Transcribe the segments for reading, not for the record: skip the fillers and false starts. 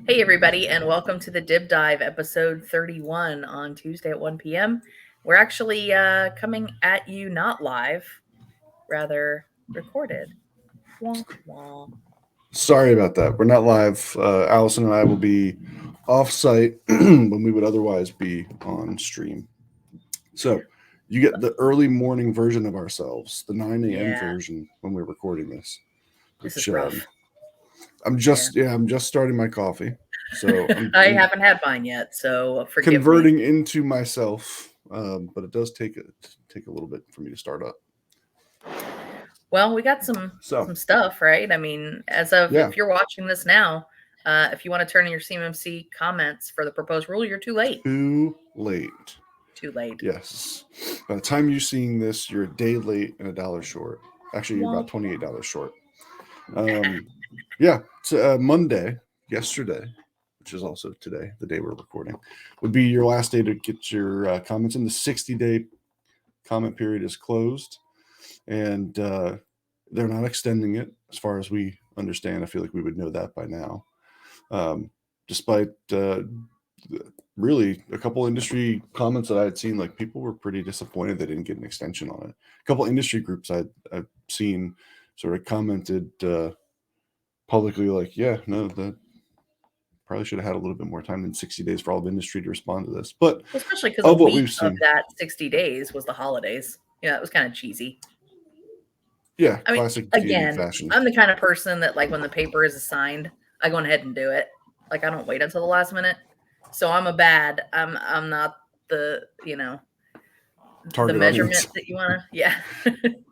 Hey, everybody, and welcome to the DIB Dive episode 31 on Tuesday at 1 p.m. We're actually coming at you not live, rather recorded. Wah, wah. Sorry about that. We're not live. Allison and I will be off site when we would otherwise be on stream. So you get the early morning version of ourselves, the 9 a.m. Yeah, version when we're recording this. this Which is rough. I'm Yeah. just starting my coffee, so I I'm haven't had mine yet, so forgive me. converting into myself. But it does take a little bit for me to start up. Well, we got some So stuff, right? I mean, as of yeah, if you're watching this now, if you want to turn in your CMMC comments for the proposed rule, you're too late. too late. Too late. Yes. By the time you're seeing this, you're a day late and $1 short. Actually, you're Wah. about $28 short. Yeah. So Monday, yesterday, which is also today, the day we're recording, would be your last day to get your comments in. The 60-day comment period is closed, and they're not extending it, as far as we understand. I feel like we would know that by now. Despite really a couple industry comments that I had seen, like people were pretty disappointed they didn't get an extension on it. A couple industry groups I've seen sort of commented publicly, like, yeah, no, that probably should have had a little bit more time than 60 days for all of industry to respond to this. But Well, especially because a of what week we've of seen, that 60 days was the holidays. Yeah, it was kind of cheesy. yeah, I mean, classic DIB again, fashion. I'm the kind of person that, like, when the paper is assigned, I go ahead and do it. Like, I don't wait until the last minute. So I'm not the, the Target measurement audience. that you want to, yeah.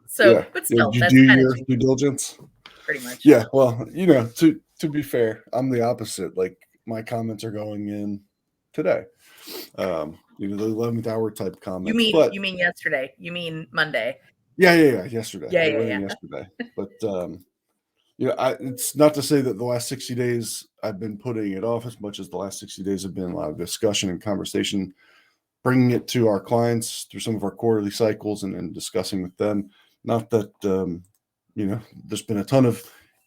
So, Yeah. but Did still, you do that's kind of your cheesy, due diligence? pretty much. Yeah. Well, to be fair, I'm the opposite. Like my comments are going in today. The 11th hour type You comments. mean But you mean yesterday? You mean Monday? yeah. Yesterday. Yeah, They yeah, went in yeah. yesterday. But it's not to say that the last 60 days I've been putting it off as much as the last 60 days have been a lot of discussion and conversation, bringing it to our clients through some of our quarterly cycles and discussing with them. Not that, there's been a ton of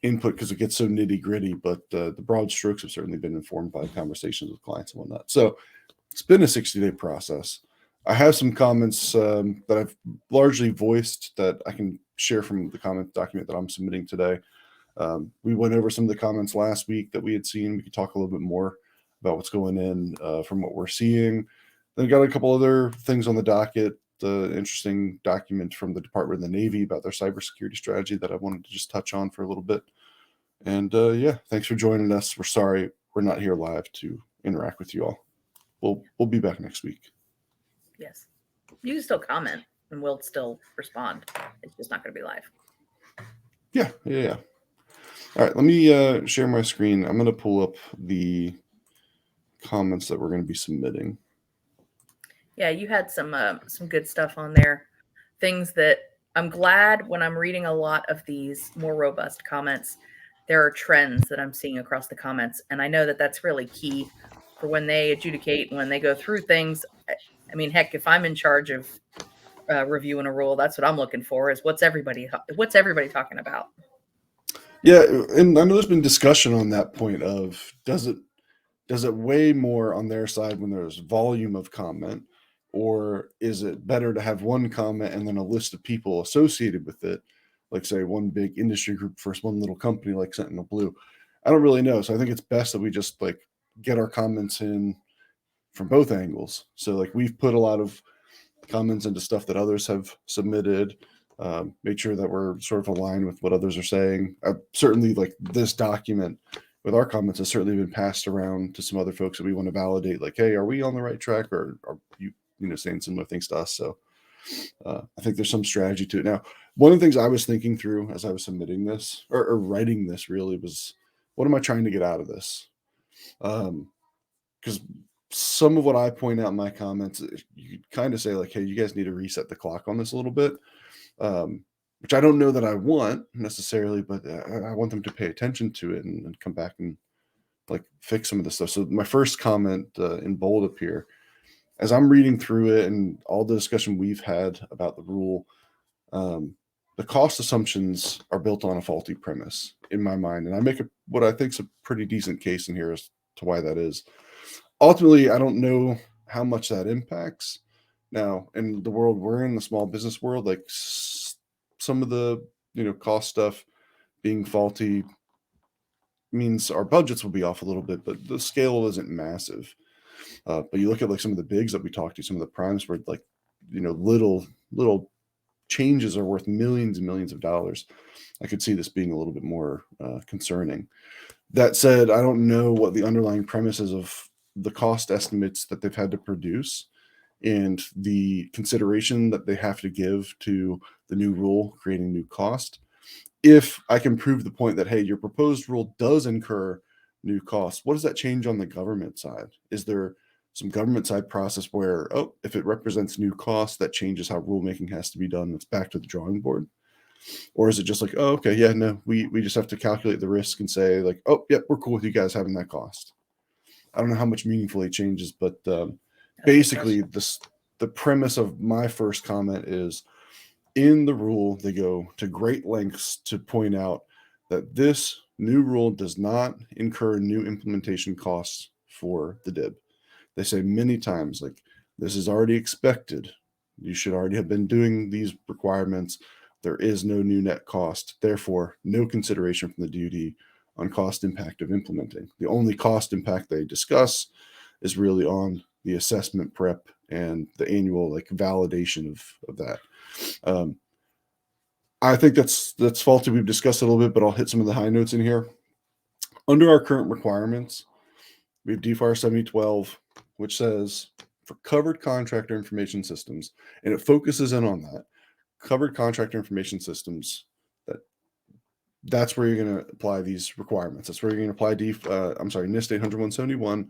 input because it gets so nitty gritty, but the broad strokes have certainly been informed by conversations with clients and whatnot. So it's been a 60-day process. I have some comments that I've largely voiced that I can share from the comment document that I'm submitting today. We went over some of the comments last week that we had seen. We could talk a little bit more about what's going in from what we're seeing. Then got a couple other things on the docket. The interesting document from the Department of the Navy about their cybersecurity strategy that I wanted to just touch on for a little bit. And yeah, thanks for joining us. We're sorry we're not here live to interact with you all. We'll be back next week. Yes. You can still comment and we'll still respond. It's just not going to be live. Yeah. All right, let me share my screen. I'm going to pull up the comments that we're going to be submitting. Yeah, you had some good stuff on there. Things that I'm glad when I'm reading a lot of these more robust comments, there are trends that I'm seeing across the comments, and I know that that's really key for when they adjudicate and when they go through things. I mean, heck, if I'm in charge of reviewing a rule, that's what I'm looking for: is what's everybody talking about. Yeah, and I know there's been discussion on that point of does it weigh more on their side when there's volume of comment, or is it better to have one comment and then a list of people associated with it, like say one big industry group versus one little company like Sentinel Blue? I don't really know. So I think it's best that we just like get our comments in from both angles. So like we've put a lot of comments into stuff that others have submitted. Make sure that we're sort of aligned with what others are saying. Certainly, like this document with our comments has certainly been passed around to some other folks that we want to validate. Like, hey, are we on the right track, or are you saying similar things to us? So I think there's some strategy to it. Now, one of the things I was thinking through as I was submitting this or writing this really was, what am I trying to get out of this? Because some of what I point out in my comments, you could kind of say like, hey, you guys need to reset the clock on this a little bit, which I don't know that I want necessarily, but I want them to pay attention to it and come back and like fix some of the stuff. So my first comment in bold up here, as I'm reading through it and all the discussion we've had about the rule, the cost assumptions are built on a faulty premise in my mind. And I make what I think is a pretty decent case in here as to why that is. Ultimately, I don't know how much that impacts. Now, in the world we're in, the small business world, like some of the cost stuff being faulty means our budgets will be off a little bit, but the scale isn't massive. But you look at like some of the bigs that we talked to, some of the primes where like little changes are worth millions and millions of dollars. I could see this being a little bit more concerning. That said, I don't know what the underlying premises of the cost estimates that they've had to produce and the consideration that they have to give to the new rule creating new cost. If I can prove the point that, hey, your proposed rule does incur new costs, what does that change on the government side? Is there some government side process where, oh, if it represents new costs, that changes how rulemaking has to be done? It's back to the drawing board. Or is it just like, oh, okay, yeah, no, we just have to calculate the risk and say like, oh, yeah, we're cool with you guys having that cost. I don't know how much meaningfully it changes, but basically the premise of my first comment is in the rule, they go to great lengths to point out that this new rule does not incur new implementation costs for the DIB. They say many times, like, this is already expected. You should already have been doing these requirements. There is no new net cost. Therefore, no consideration from the DoD on cost impact of implementing. The only cost impact they discuss is really on the assessment prep and the annual like validation of that. I think that's faulty. We've discussed it a little bit, but I'll hit some of the high notes in here. Under our current requirements, we have DFAR 7012, which says for covered contractor information systems, and it focuses in on that covered contractor information systems. That's where you're going to apply these requirements. That's where you're going to apply NIST 800-171,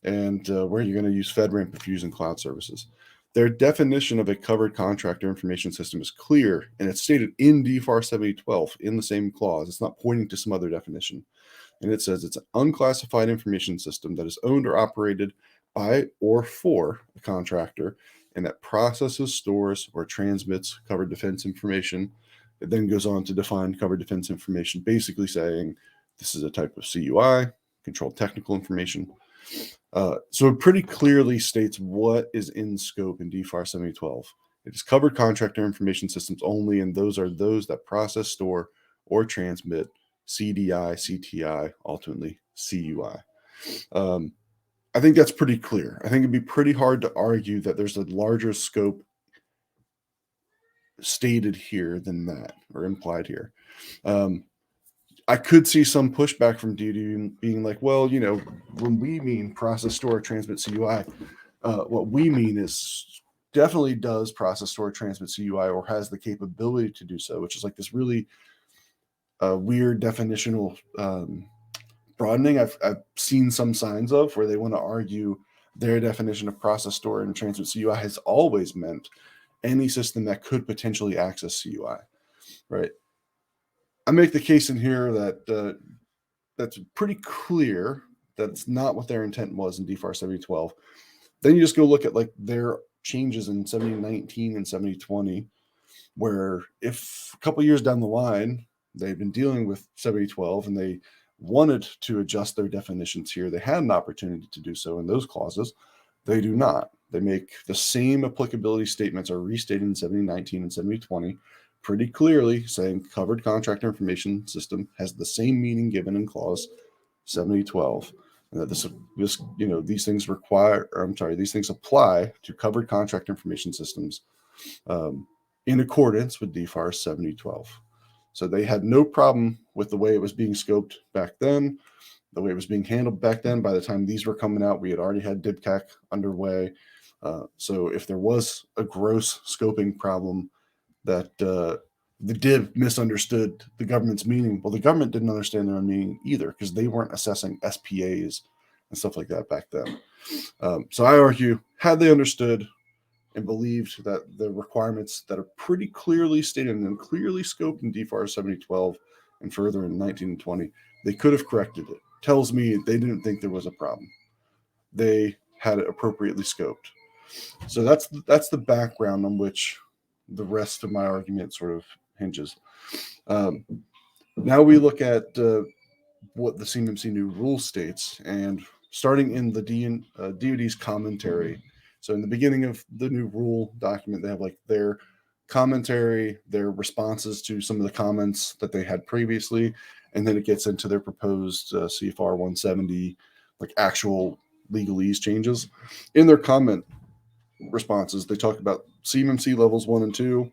and where you're going to use FedRAMP, Fusion Cloud Services. Their definition of a covered contractor information system is clear, and it's stated in DFAR 7012 in the same clause. It's not pointing to some other definition. And it says it's an unclassified information system that is owned or operated by or for a contractor and that processes, stores, or transmits covered defense information. It then goes on to define covered defense information, basically saying this is a type of CUI, controlled technical information. So it pretty clearly states what is in scope in DFAR 7012. It is covered contractor information systems only, and those are those that process, store, or transmit CDI, CTI, ultimately CUI. I think that's pretty clear. I think it'd be pretty hard to argue that there's a larger scope stated here than that, or implied here. I could see some pushback from DoD being like, well, when we mean process, store, transmit CUI, what we mean is definitely does process, store, transmit CUI, or has the capability to do so, which is like this really weird definitional broadening I've seen some signs of, where they want to argue their definition of process, store, and transmit CUI has always meant any system that could potentially access CUI, right? I make the case in here that that's pretty clear that's not what their intent was in DFAR 7012. Then you just go look at like their changes in 7019 and 7020, where if a couple years down the line they've been dealing with 7012 and they wanted to adjust their definitions here, they had an opportunity to do so in those clauses. They do not. They make the same applicability statements are restated in 7019 and 7020, pretty clearly saying covered contractor information system has the same meaning given in clause 7012, and that these things these things apply to covered contractor information systems in accordance with DFAR 7012. So they had no problem with the way it was being scoped back then, the way it was being handled back then. By the time these were coming out, we had already had DIBCAC underway. So if there was a gross scoping problem that the DIB misunderstood the government's meaning, well, the government didn't understand their own meaning either, because they weren't assessing SPAs and stuff like that back then. So I argue, had they understood and believed that the requirements that are pretty clearly stated and clearly scoped in DFAR 7012 and further in 1920, they could have corrected it. Tells me they didn't think there was a problem. They had it appropriately scoped. So that's the background on which the rest of my argument sort of hinges. Now we look at what the CMMC new rule states, and starting in the DoD's commentary. So in the beginning of the new rule document, they have like their commentary, their responses to some of the comments that they had previously, and then it gets into their proposed CFR 170, like actual legalese changes. In their comment responses, they talk about CMMC levels 1 and 2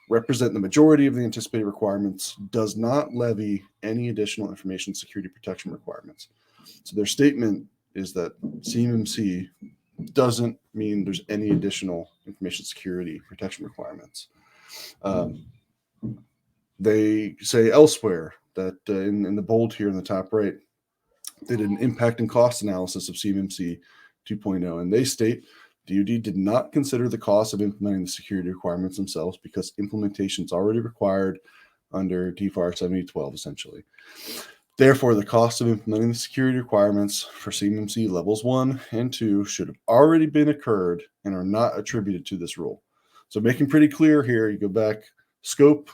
represent the majority of the anticipated requirements, does not levy any additional information security protection requirements. So their statement is that CMMC doesn't mean there's any additional information security protection requirements. They say elsewhere that in the bold here in the top right, they did an impact and cost analysis of CMMC 2.0, and they state DoD did not consider the cost of implementing the security requirements themselves because implementation is already required under DFAR 7012, essentially. Therefore, the cost of implementing the security requirements for CMMC levels 1 and 2 should have already been occurred and are not attributed to this rule. So making pretty clear here, you go back, scope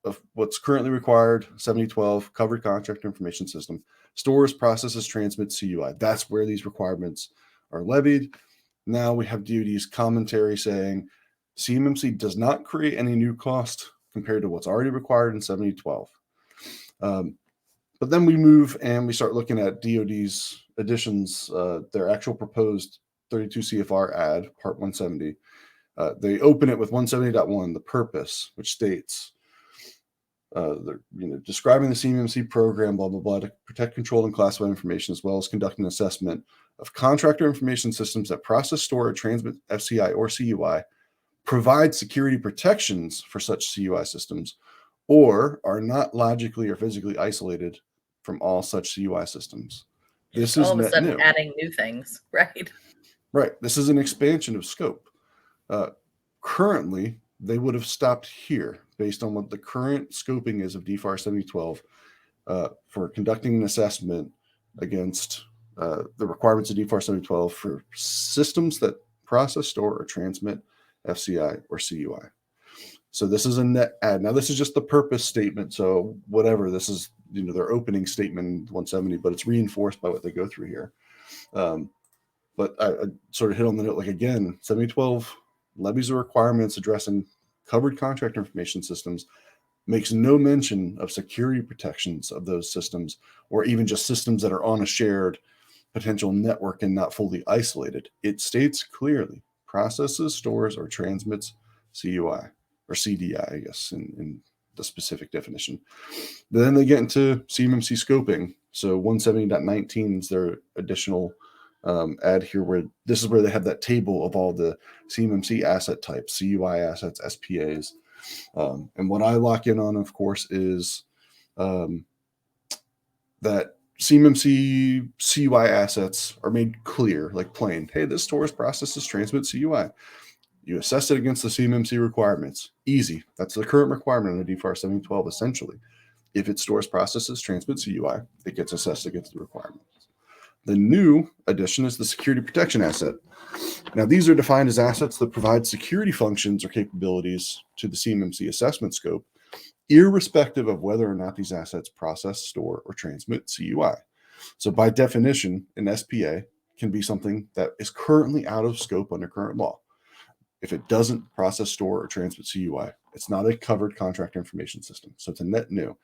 of what's currently required, 7012, covered contract information system, stores, processes, transmits, CUI. That's where these requirements are levied. Now we have DoD's commentary saying CMMC does not create any new cost compared to what's already required in 7012. But then we move and we start looking at DoD's additions, their actual proposed 32 CFR add, part 170. They open it with 170.1, the purpose, which states, they're describing the CMMC program, blah, blah, blah, to protect controlled and classified information, as well as conduct an assessment of contractor information systems that process, store, or transmit FCI or CUI, provide security protections for such CUI systems, or are not logically or physically isolated from all such CUI systems. Just This is all of a net sudden new. adding new things, right? Right. This is an expansion of scope. Currently, they would have stopped here based on what the current scoping is of DFAR 7012 for conducting an assessment against the requirements of DFAR 7012 for systems that process, store, or transmit FCI or CUI. So this is a net add. Now, this is just the purpose statement. So whatever, this is their opening statement 170, but it's reinforced by what they go through here. But I sort of hit on the note, like again, 7012 levies the requirements addressing covered contract information systems, makes no mention of security protections of those systems, or even just systems that are on a shared potential network and not fully isolated. It states clearly processes, stores, or transmits CUI or CDI, I guess, in the specific definition. But then they get into CMMC scoping. So 170.19 is their additional add here, where this is where they have that table of all the CMMC asset types, CUI assets, SPAs. And what I lock in on, of course, is that CMMC CUI assets are made clear, like plain. Hey, this stores, processes, transmits CUI. You assess it against the CMMC requirements. Easy. That's the current requirement under DFAR 7012, essentially. If it stores, processes, transmits CUI, it gets assessed against the requirements. The new addition is the security protection asset. Now, these are defined as assets that provide security functions or capabilities to the CMMC assessment scope, irrespective of whether or not these assets process, store, or transmit CUI. So by definition, an SPA can be something that is currently out of scope under current law. If it doesn't process, store, or transmit CUI, it's not a covered contract information system. So it's a net new.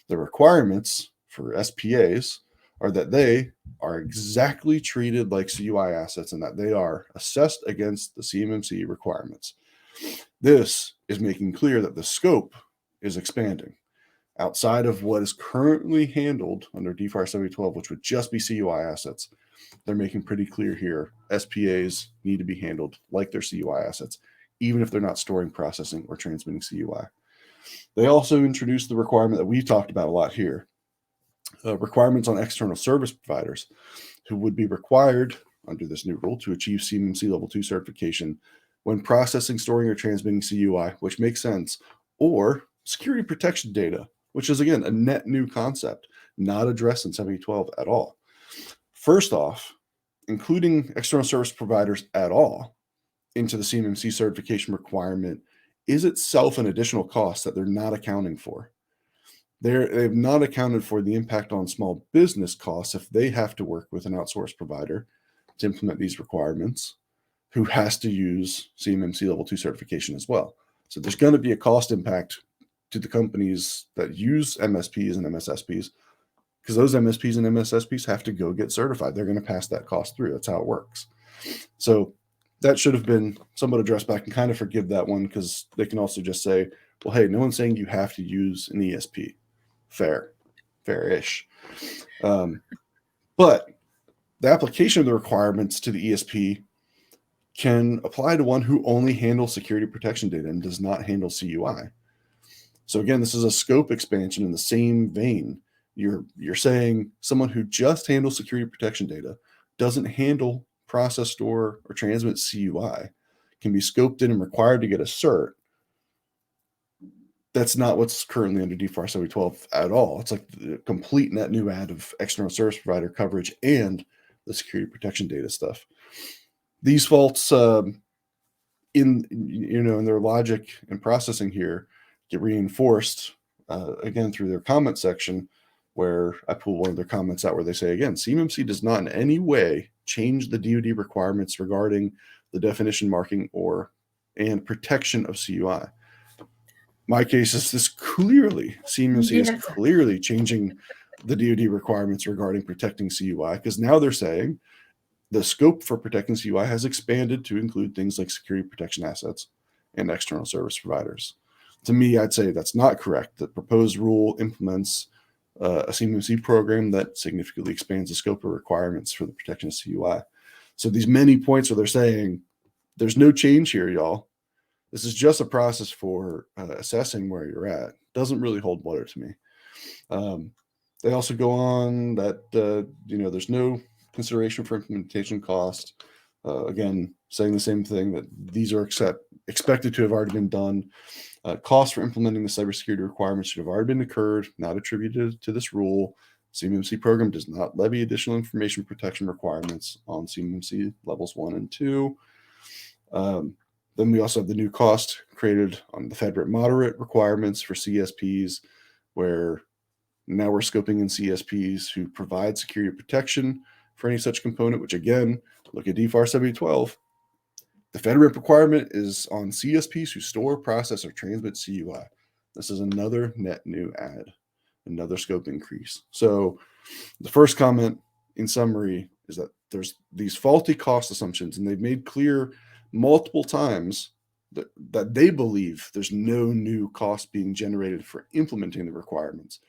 The requirements for SPAs are that they are exactly treated like CUI assets and that they are assessed against the CMMC requirements. This is making clear that the scope is expanding outside of what is currently handled under DFAR 7012, which would just be CUI assets. They're making pretty clear here SPAs need to be handled like their CUI assets, even if they're not storing, processing, or transmitting CUI. They also introduced the requirement that we've talked about a lot here, requirements on external service providers who would be required under this new rule to achieve CMMC Level 2 certification when processing, storing, or transmitting CUI, which makes sense, or security protection data, which is, again, a net new concept, not addressed in 7012 at all. First off, including external service providers at all into the CMMC certification requirement is itself an additional cost that they're not accounting for. They've not accounted for the impact on small business costs if they have to work with an outsourced provider to implement these requirements, who has to use CMMC level 2 certification as well. So there's going to be a cost impact to the companies that use MSPs and MSSPs, because those MSPs and MSSPs have to go get certified. They're going to pass that cost through. That's how it works. So that should have been somewhat addressed, but I can kind of forgive that one, because they can also just say, well, hey, no one's saying you have to use an ESP. Fair-ish. But the application of the requirements to the ESP can apply to one who only handles security protection data and does not handle CUI. So again, this is a scope expansion in the same vein. You're saying someone who just handles security protection data, doesn't handle process, store, or transmit CUI, can be scoped in and required to get a cert. That's not what's currently under DFAR 7012 at all. It's like the complete net new add of external service provider coverage and the security protection data stuff. These faults in their logic and processing here get reinforced again through their comment section, where I pull one of their comments out where they say, again, CMMC does not in any way change the DoD requirements regarding the definition, marking, and protection of CUI. My case is this clearly, CMMC is clearly changing the DoD requirements regarding protecting CUI, because now they're saying the scope for protecting CUI has expanded to include things like security protection assets and external service providers. To me, I'd say that's not correct. The proposed rule implements a CMMC program that significantly expands the scope of requirements for the protection of CUI. So these many points where they're saying there's no change here, y'all. This is just a process for assessing where you're at. Doesn't really hold water to me. They also go on that there's no consideration for implementation cost. Again, saying the same thing, that these are expected to have already been done. Costs for implementing the cybersecurity requirements should have already been incurred, not attributed to this rule. CMMC program does not levy additional information protection requirements on CMMC levels 1 and 2. Then we also have the new cost created on the FedRAMP moderate requirements for CSPs, where now we're scoping in CSPs who provide security protection for any such component, which again, look at DFAR 7012. The FedRAMP requirement is on CSPs who store, process, or transmit CUI. This is another net new add, another scope increase. So the first comment in summary is that there's these faulty cost assumptions, and they've made clear multiple times that they believe there's no new cost being generated for implementing the requirements.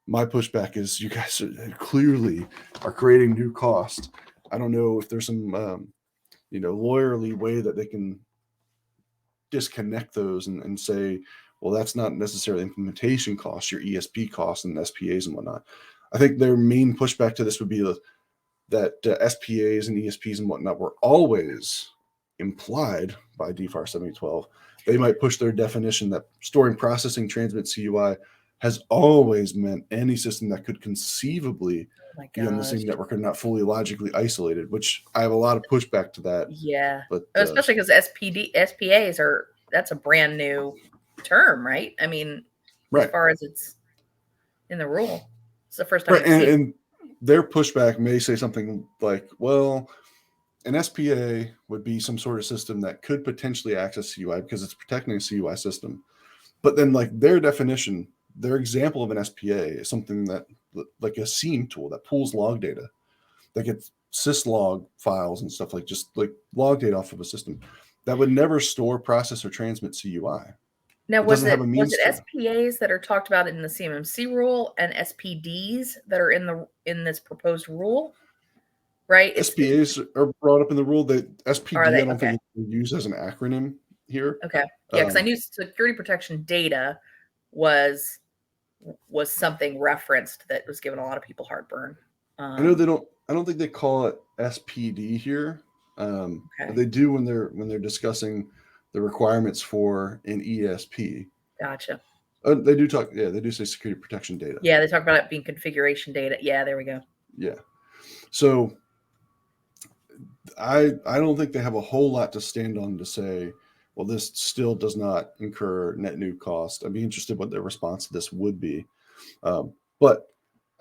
My pushback is you guys clearly are creating new cost. I don't know if there's some lawyerly way that they can disconnect those and say, well, that's not necessarily implementation costs, your ESP costs and SPAs and whatnot. I think their main pushback to this would be that SPAs and ESPs and whatnot were always implied by DFAR 7012. They might push their definition that storing, processing, transmit CUI has always meant any system that could conceivably be on the same network and not fully logically isolated, which I have a lot of pushback to that. Yeah, but especially because SPAs that's a brand new term, right? I mean, right. As far as it's in the rule, it's the first time. Right, and their pushback may say something like, well, an SPA would be some sort of system that could potentially access CUI because it's protecting a CUI system. But then like their definition, their example of an SPA is something that like a SIEM tool that pulls log data, that gets syslog files and stuff, like just like log data off of a system that would never store, process, or transmit CUI. Now, was it SPAs that are talked about in the CMMC rule and SPDs that are in this proposed rule? Right? SPAs are brought up in the rule. That SPD, I don't think it's used as an acronym here. Okay. Yeah, because I knew security protection data was something referenced that was giving a lot of people heartburn. I know they don't. I don't think they call it SPD here, but they do when they're discussing the requirements for an ESP. Gotcha. They do talk. Yeah, they do say security protection data. Yeah, they talk about it being configuration data. Yeah, there we go. Yeah. So I don't think they have a whole lot to stand on to say, well, this still does not incur net new cost. I'd be interested what their response to this would be. But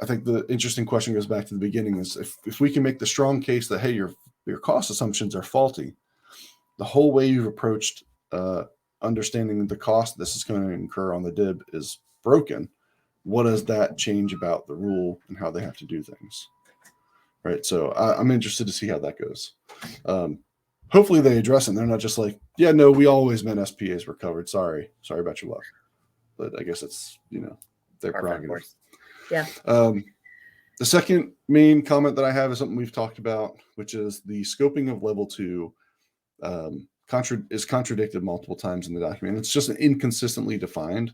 I think the interesting question goes back to the beginning: is if we can make the strong case that, hey, your cost assumptions are faulty, the whole way you've approached understanding the cost this is going to incur on the DIB is broken. What does that change about the rule and how they have to do things? Right. So I'm interested to see how that goes. Hopefully they address it. And they're not just like, yeah, no, we always meant SPAs were covered. Sorry about your luck. But I guess it's, their prerogative. Yeah. The second main comment that I have is something we've talked about, which is the scoping of level 2 is contradicted multiple times in the document. It's just inconsistently defined.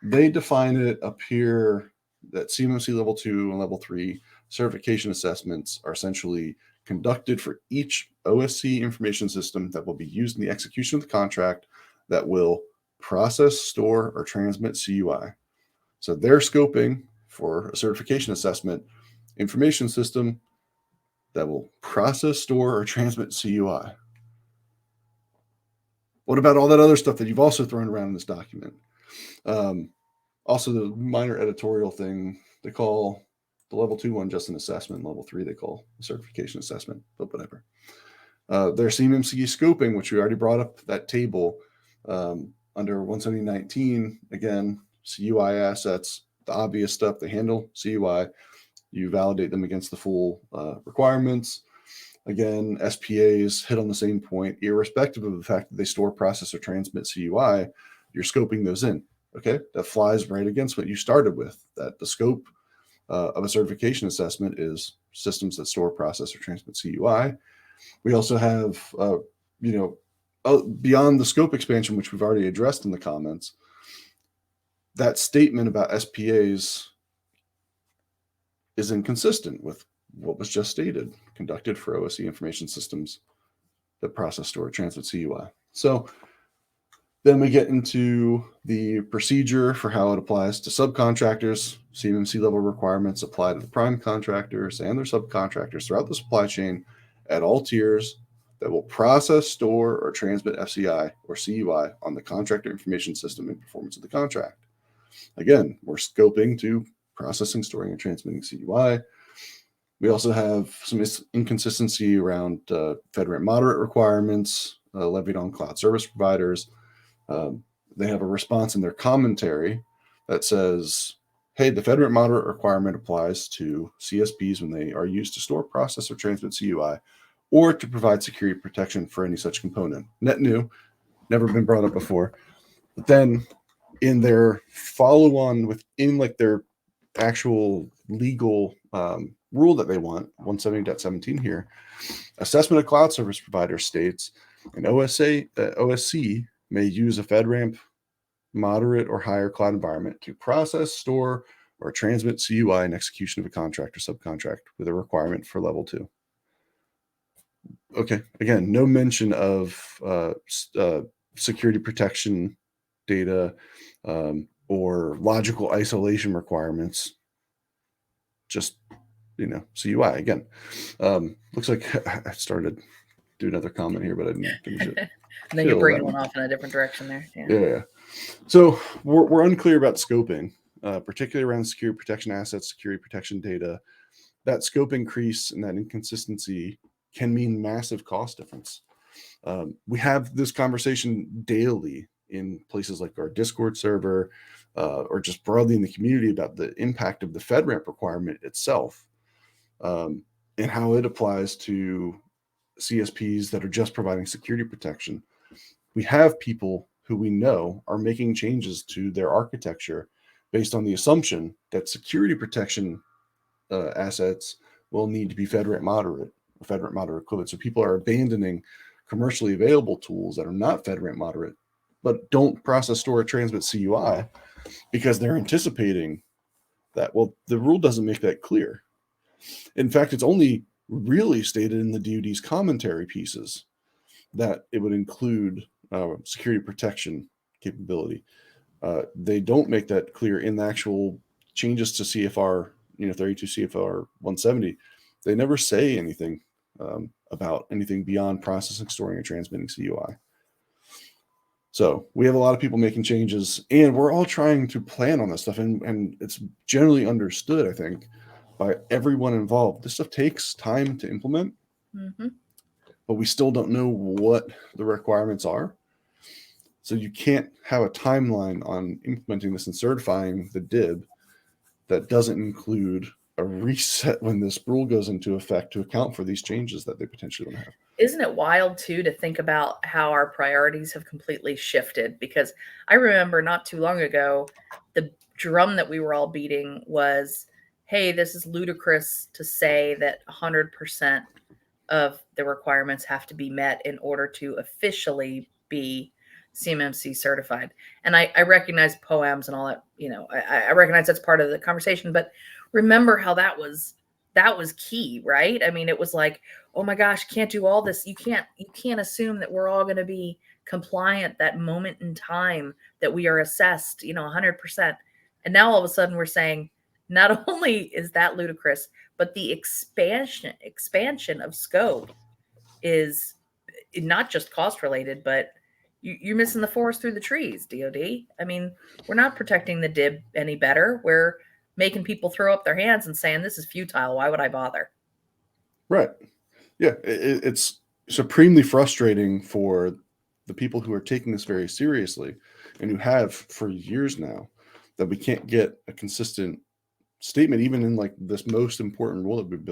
They define it up here that CMMC level 2 and level 3 certification assessments are essentially conducted for each OSC information system that will be used in the execution of the contract that will process, store, or transmit CUI. So they're scoping for a certification assessment information system that will process, store, or transmit CUI. What about all that other stuff that you've also thrown around in this document? Also, the minor editorial thing, they call the level 2 one just an assessment. Level 3 they call a certification assessment, but whatever. Their CMMC scoping, which we already brought up that table under 170.19, again, CUI assets, the obvious stuff, they handle CUI. You validate them against the full requirements. Again, SPAs hit on the same point, irrespective of the fact that they store, process, or transmit CUI, you're scoping those in. Okay, that flies right against what you started with, that the scope of a certification assessment is systems that store, process, or transmit CUI. We also have, beyond the scope expansion, which we've already addressed in the comments, that statement about SPAs is inconsistent with what was just stated, conducted for OSC information systems that process, store, transmit CUI. So then we get into the procedure for how it applies to subcontractors. CMMC level requirements apply to the prime contractors and their subcontractors throughout the supply chain at all tiers that will process, store, or transmit FCI or CUI on the contractor information system in performance of the contract. Again, we're scoping to processing, storing, and transmitting CUI. We also have some inconsistency around FedRAMP moderate requirements levied on cloud service providers. They have a response in their commentary that says, hey, the FedRAMP moderate requirement applies to CSPs when they are used to store, process, or transmit CUI, or to provide security protection for any such component. Net new, never been brought up before. But then in their follow-on within like their actual legal rule that they want, 170.17 here, assessment of cloud service provider states an OSC may use a FedRAMP moderate or higher cloud environment to process, store, or transmit CUI in execution of a contract or subcontract with a requirement for level 2. Okay, again, no mention of security protection data or logical isolation requirements. Just, CUI again. Looks like I started to do another comment here, but I didn't finish it. And then you're bringing one off in a different direction there. Yeah. So we're unclear about scoping, particularly around security protection assets, security protection data. That scope increase and that inconsistency can mean massive cost difference. We have this conversation daily in places like our Discord server or just broadly in the community about the impact of the FedRAMP requirement itself and how it applies to CSPs that are just providing security protection. We have people who we know are making changes to their architecture based on the assumption that security protection assets will need to be FedRAMP moderate or FedRAMP moderate equivalent. So people are abandoning commercially available tools that are not FedRAMP moderate, but don't process, store, or transmit CUI because they're anticipating that. Well, the rule doesn't make that clear. In fact, it's only really stated in the DoD's commentary pieces that it would include security protection capability. They don't make that clear in the actual changes to CFR, 32 CFR 170. They never say anything about anything beyond processing, storing, and transmitting CUI. So we have a lot of people making changes, and we're all trying to plan on this stuff. And it's generally understood, I think, by everyone involved. This stuff takes time to implement, but we still don't know what the requirements are. So you can't have a timeline on implementing this and certifying the DIB that doesn't include a reset when this rule goes into effect to account for these changes that they potentially want to have. Isn't it wild too to think about how our priorities have completely shifted? Because I remember not too long ago, the drum that we were all beating was, hey, this is ludicrous to say that 100% of the requirements have to be met in order to officially be CMMC certified. And I recognize poems and all that, I recognize that's part of the conversation, but remember how that was key, right? I mean, it was like, oh my gosh, can't do all this. You can't assume that we're all going to be compliant that moment in time that we are assessed, 100%. And now all of a sudden we're saying, not only is that ludicrous, but the expansion of scope is not just cost related, but you're missing the forest through the trees, DoD. I mean, we're not protecting the DIB any better. We're making people throw up their hands and saying, this is futile. Why would I bother? Right. Yeah. It's supremely frustrating for the people who are taking this very seriously and who have for years now, that we can't get a consistent statement, even in like this most important rule that we've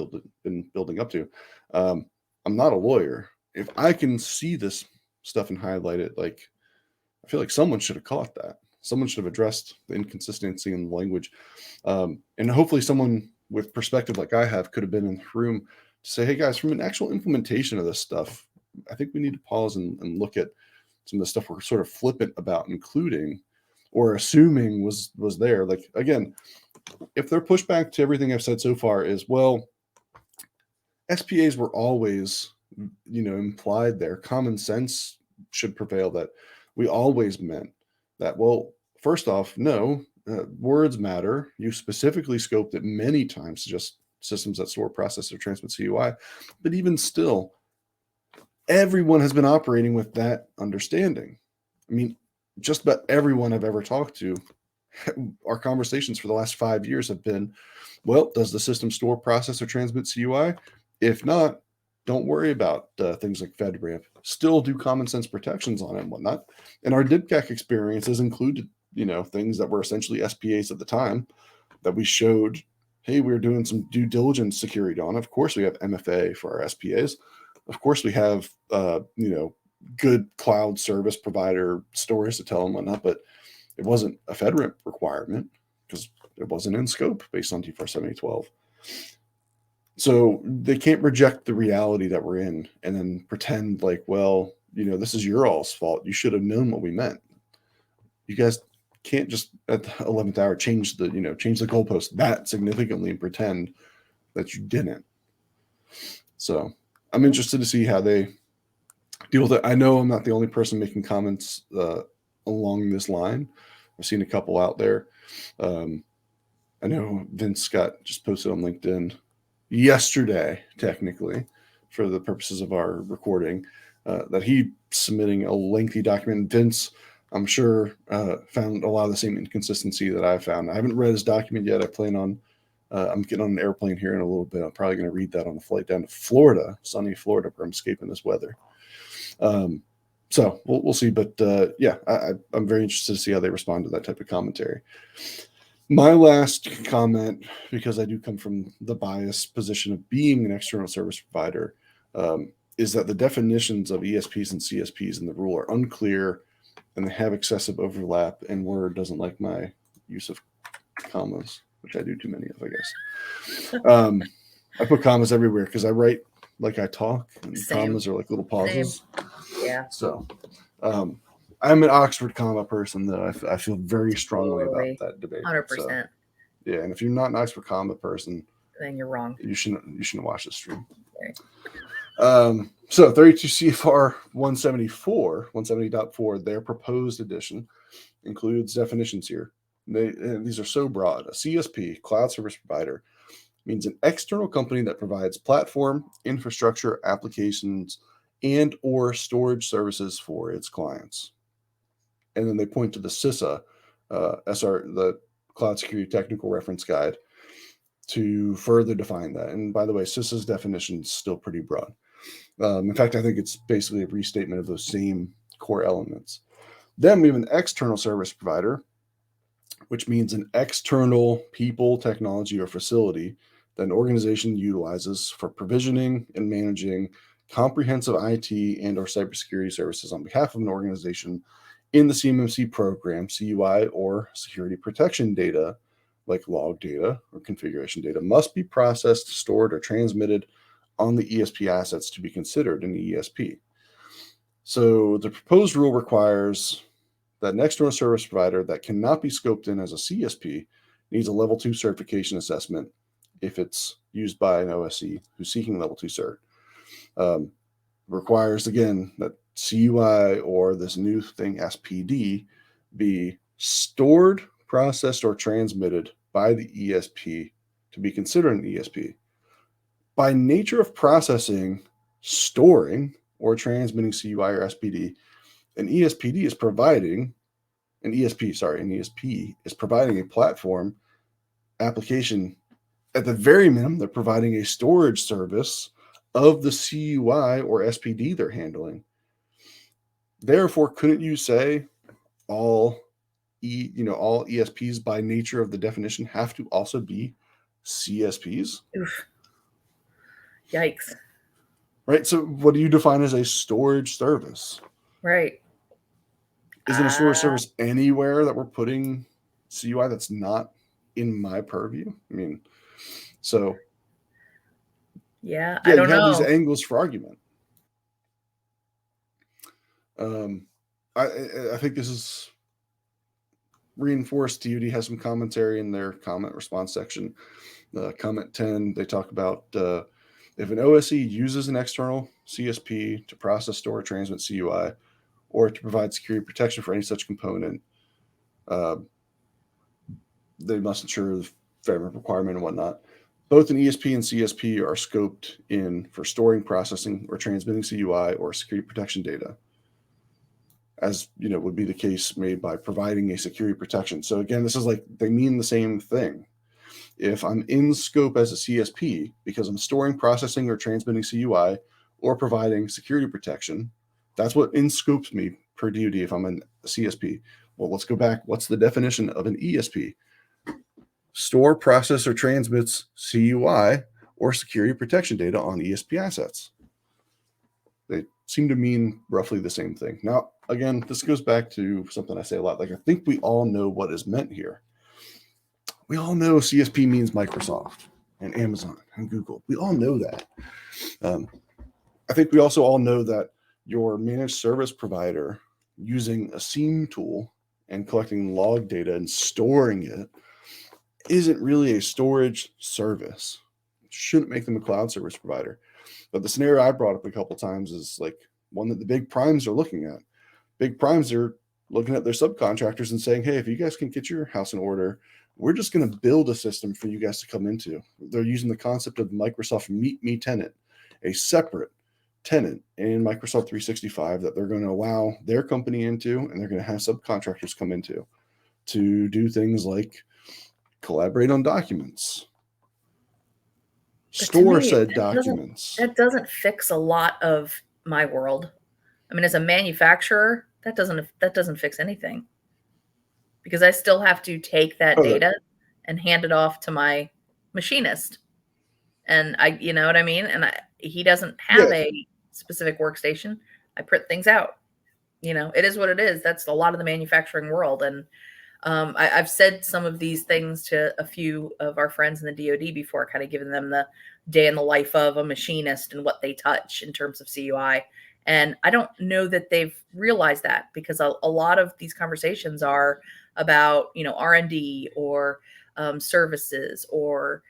been building up to. I'm not a lawyer. If I can see this stuff and highlight it, like, I feel like someone should have caught that. Someone should have addressed the inconsistency in the language. And hopefully someone with perspective like I have could have been in the room to say, hey guys, from an actual implementation of this stuff, I think we need to pause and look at some of the stuff we're sort of flippant about including or assuming was there. Like, again, if their pushback to everything I've said so far is, well, SPAs were always, implied there, common sense should prevail, that we always meant that. Well, first off, no, words matter. You specifically scoped it many times to just systems that store, process, or transmit CUI. But even still, everyone has been operating with that understanding. I mean, just about everyone I've ever talked to, our conversations for the last 5 years have been, well, does the system store, process, or transmit CUI? If not, don't worry about things like FedRAMP. Still do common sense protections on it and whatnot. And our DIBCAC experiences included, things that were essentially SPAs at the time that we showed, hey, we're doing some due diligence security on. Of course, we have MFA for our SPAs. Of course, we have, good cloud service provider stories to tell and whatnot, but it wasn't a FedRAMP requirement because it wasn't in scope based on TFAR 7012. So they can't reject the reality that we're in and then pretend like, well, this is your all's fault. You should have known what we meant. You guys can't just at the 11th hour change the goalpost that significantly and pretend that you didn't. So I'm interested to see how they deal with it. I know I'm not the only person making comments along this line. I've seen a couple out there. I know Vince Scott just posted on LinkedIn yesterday, technically, for the purposes of our recording, that he submitting a lengthy document. Vince, I'm sure, found a lot of the same inconsistency that I found. I haven't read his document yet. I plan on, I'm getting on an airplane here in a little bit. I'm probably going to read that on the flight down to Florida, sunny Florida, where I'm escaping this weather. So we'll see. But yeah, I'm very interested to see how they respond to that type of commentary. My last comment, because I do come from the biased position of being an external service provider, is that the definitions of ESPs and CSPs in the rule are unclear and they have excessive overlap, and Word doesn't like my use of commas, which I do too many of, I guess. I put commas everywhere because I write like I talk, and Same. commas are like little pauses. Same. Yeah. So I'm an Oxford comma person, though. I feel very strongly Totally. about that debate. 100%. So, yeah, and if you're not an Oxford comma person, then you're wrong. You shouldn't watch this stream. Okay. So 32 CFR 170.4, their proposed edition, includes definitions here. These are so broad. A CSP, cloud service provider, means an external company that provides platform, infrastructure, applications, and or storage services for its clients. and then they point to the CISA, the Cloud Security Technical Reference Guide, to further define that. And by the way, CISA's definition is still pretty broad. In fact, I think it's basically a restatement of those same core elements. Then we have an external service provider, which means an external people, technology, or facility that an organization utilizes for provisioning and managing comprehensive IT and or cybersecurity services on behalf of an organization in the CMMC program. CUI or security protection data, like log data or configuration data, must be processed, stored, or transmitted on the ESP assets to be considered an ESP. So the proposed rule requires that an external service provider that cannot be scoped in as a CSP needs a level 2 certification assessment if it's used by an OSC who's seeking level 2 cert. Requires, again, that CUI or this new thing, SPD, be stored, processed, or transmitted by the ESP to be considered an ESP. By nature of processing, storing, or transmitting CUI or SPD, an ESP is providing a platform application. At the very minimum, they're providing a storage service of the CUI or SPD they're handling. Therefore, couldn't you say all ESPs by nature of the definition have to also be CSPs? Oof. Yikes. Right. So what do you define as a storage service? Right. Isn't a storage service anywhere that we're putting CUI that's not in my purview? I mean, so yeah, I don't you have know. these angles for argument. I think this is reinforced. DoD has some commentary in their comment response section. Comment 10, they talk about if an OSC uses an external CSP to process, store, or transmit CUI, or to provide security protection for any such component, they must ensure the FedRAMP requirement and whatnot. Both an ESP and CSP are scoped in for storing, processing, or transmitting CUI or security protection data, as would be the case made by providing a security protection. So again, this is like they mean the same thing. If I'm in scope as a CSP because I'm storing, processing, or transmitting CUI or providing security protection, that's what in scopes me per DoD if I'm a CSP. Well, let's go back. What's the definition of an ESP? Store, process, or transmits CUI or security protection data on ESP assets. They seem to mean roughly the same thing. Now, again, this goes back to something I say a lot. Like, I think we all know what is meant here. We all know CSP means Microsoft and Amazon and Google. We all know that. I think we also all know that your managed service provider using a SIEM tool and collecting log data and storing it isn't really a storage service. Shouldn't make them a cloud service provider. But the scenario I brought up a couple times is like one that the big primes are looking at. Big primes are looking at their subcontractors and saying, hey, if you guys can get your house in order, we're just going to build a system for you guys to come into. They're using the concept of Microsoft Meet Me tenant, a separate tenant in Microsoft 365 that they're going to allow their company into, and they're going to have subcontractors come into to do things like collaborate on documents, store said documents. That doesn't fix a lot of my world. I mean, as a manufacturer, that doesn't fix anything, because I still have to take that data and hand it off to my machinist. And you know what I mean? And he doesn't have a specific workstation. I print things out. It is what it is. That's a lot of the manufacturing world. And I've said some of these things to a few of our friends in the DoD before, kind of giving them the day in the life of a machinist and what they touch in terms of CUI. And I don't know that they've realized that, because a lot of these conversations are about, R&D or services or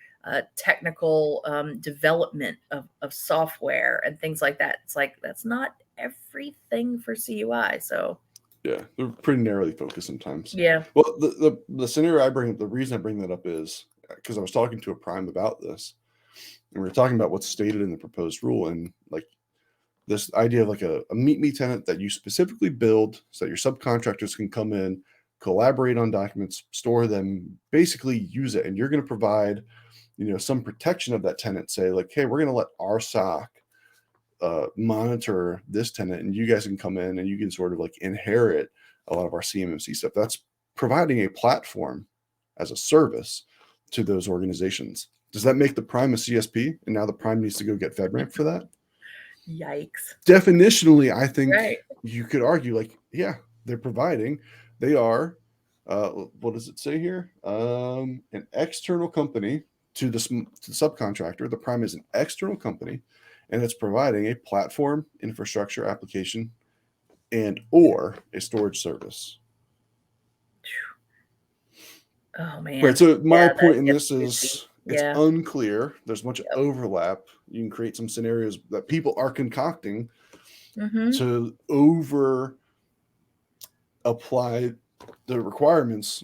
technical development of software and things like that. It's like, that's not everything for CUI. So yeah, they're pretty narrowly focused sometimes. Yeah. Well, the scenario I bring up, the reason I bring that up is because I was talking to a prime about this, and we were talking about what's stated in the proposed rule, and like this idea of like a meet me tenant that you specifically build so that your subcontractors can come in, collaborate on documents, store them, basically use it, and you're going to provide, some protection of that tenant. Say like, hey, we're going to let our SOC monitor this tenant, and you guys can come in and you can sort of like inherit a lot of our CMMC stuff. That's providing a platform as a service to those organizations. Does that make the prime a CSP? And now the prime needs to go get FedRAMP for that? Yikes. Definitionally, I think Right. you could argue like, yeah, they're providing, they are, what does it say here? An external company to the subcontractor. The prime is an external company, and it's providing a platform, infrastructure, application, and or a storage service. Oh man. Right. So my Yeah, point that in gets this juicy. is it's Yeah. unclear. There's much Yep. overlap. You can create some scenarios that people are concocting Mm-hmm. to over apply the requirements,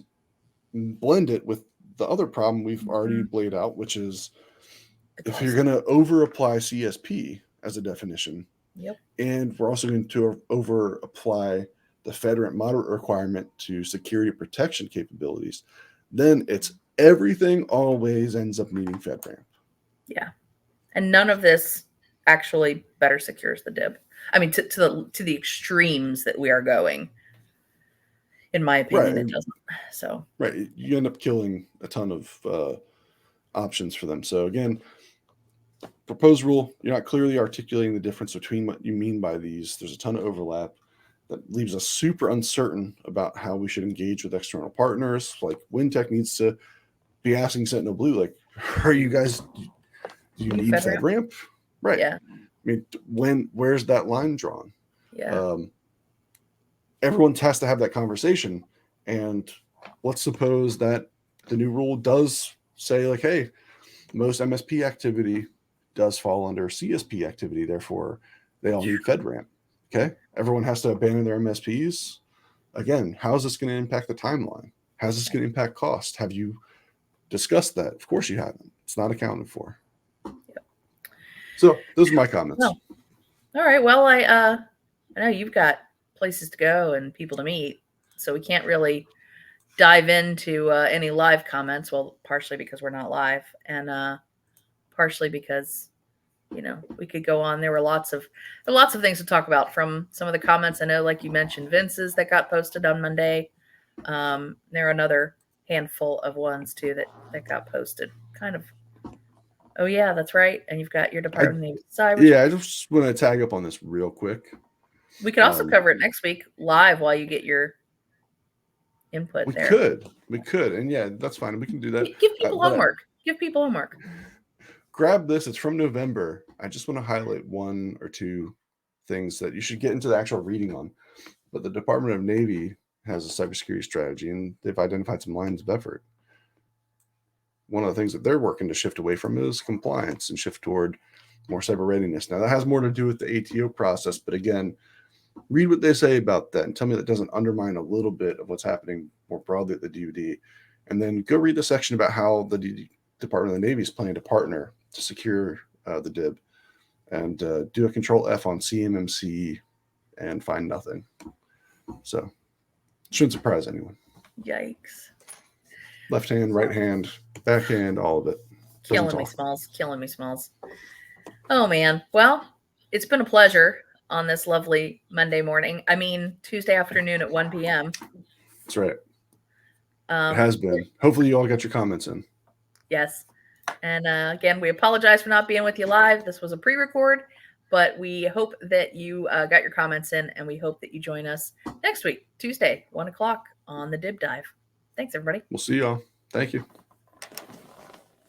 blend it with the other problem we've already laid out, which is if you're going to over apply CSP as a definition, Yep. and we're also going to over apply the FedRAMP moderate requirement to security protection capabilities, then it's everything always ends up needing FedRAMP. Yeah. And none of this actually better secures the DIB. I mean, to the extremes that we are going. In my opinion, it doesn't. So right, you end up killing a ton of options for them. So again, proposed rule, you're not clearly articulating the difference between what you mean by these. There's a ton of overlap that leaves us super uncertain about how we should engage with external partners. Like WinTech needs to be asking Sentinel Blue, like, are you guys, do you need FedRAMP? Right. Yeah. I mean, where's that line drawn? Yeah. Everyone has to have that conversation. And let's suppose that the new rule does say like, hey, most MSP activity does fall under CSP activity. Therefore, they all need FedRAMP. Okay. Everyone has to abandon their MSPs. Again, how is this going to impact the timeline? How's this going to impact cost? Have you discussed that? Of course you haven't. It's not accounted for. Yep. So those are my comments. Well, all right. Well, I know you've got places to go and people to meet, so we can't really dive into any live comments. Well, partially because we're not live, and partially because we could go on. There were lots of things to talk about from some of the comments. I know, like you mentioned, Vince's that got posted on Monday. There are another handful of ones too that got posted. Kind of. Oh yeah, that's right. And you've got your Department of Navy Cyber. Yeah, I just want to tag up on this real quick. We could also cover it next week live while you get your input. We could, and yeah, that's fine. We can do that. Give people homework. Give people homework. Grab this. It's from November. I just want to highlight one or two things that you should get into the actual reading on. But the Department of Navy has a cybersecurity strategy, and they've identified some lines of effort. One of the things that they're working to shift away from is compliance and shift toward more cyber readiness. Now, that has more to do with the ATO process, but again, read what they say about that and tell me that doesn't undermine a little bit of what's happening more broadly at the DoD. And then go read the section about how the Department of the Navy is planning to partner to secure the DIB, and do a control F on CMMC and find nothing. So shouldn't surprise anyone. Yikes. Left hand, right hand, back hand, all of it. Killing me, Smalls. Oh, man. Well, it's been a pleasure on this lovely Monday morning. I mean, Tuesday afternoon at 1 p.m. That's right. It has been. Hopefully you all got your comments in. Yes. And again, we apologize for not being with you live. This was a pre-record, but we hope that you got your comments in, and we hope that you join us next week, Tuesday, 1 o'clock on the DIB Dive. Thanks, everybody. We'll see y'all. Thank you.